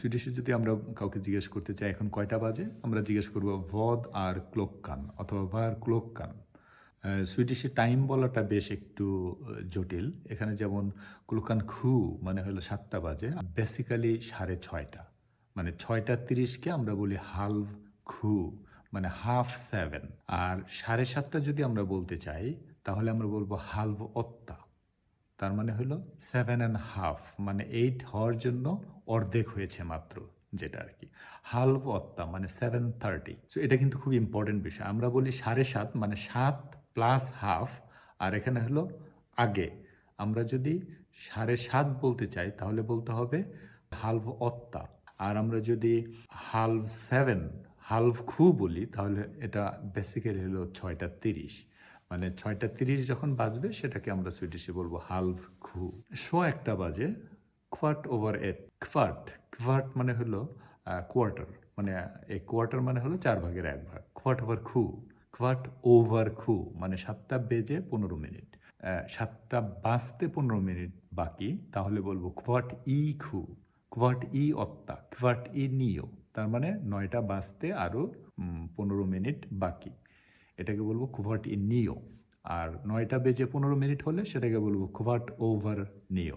সুইডিশে যদি আমরা কাউকে জিজ্ঞেস করতে চাই এখন কয়টা বাজে, আমরা জিজ্ঞেস করব ভদ আর ক্লোককান অথবা ভার ক্লোককান। সুইডিশে টাইম বলাটা বেশ একটু জটিল। এখানে যেমন ক্লোকান খু মানে হলো 7টা বাজে, বেসিক্যালি 6:30, মানে 6:30কে আমরা বলি হালভ খু, মানে হাফ 7। আর 7:30টা যদি আমরা বলতে চাই তাহলে আমরা বলবো হালভ অত্তা, তার মানে হলো 7.5, মানে 8 হওয়ার জন্য অর্ধেক হয়েছে মাত্র, যেটা আর কি হালভ অত্তা মানে 7:30। সো এটা কিন্তু খুব ইম্পর্টেন্ট বিষয়। আমরা বলি 7:30 মানে 7 প্লাস হাফ, আর এখানে হলো আগে। আমরা যদি 7:30 বলতে চাই তাহলে বলতে হবে হালভ অত্তা। আর আমরা যদি হালভ 7 হালভ খু বলি তাহলে এটা বেসিক্যালি হলো 6:30, মানে 6:30 যখন বাজবে সেটাকে আমরা সুইডিশে বলবো হালভ খু। 1:15 বাজে কোয়ার্ট ওভার 8। কোয়ার্ট মানে হলো কোয়ার্টার, মানে এই কোয়ার্টার মানে হলো 4/1 কোয়ার্ট ওভার খু। কোয়ার্ট ওভার খু মানে 7টা বেজে 15 মিনিট, 7টা বাজতে 15 মিনিট বাকি, তাহলে বলবো কোয়ার্ট ই খু, কোয়ার্ট ই অত্তা, কোয়ার্ট ই নিও, তার মানে 9টা বাজতে আরও 15 মিনিট বাকি। এটাকে বলবো কোভার্ট ইন নিও। আর 9টা বেজে 15 মিনিট হলে সেটাকে বলবো কোভার্ট ওভার নিও।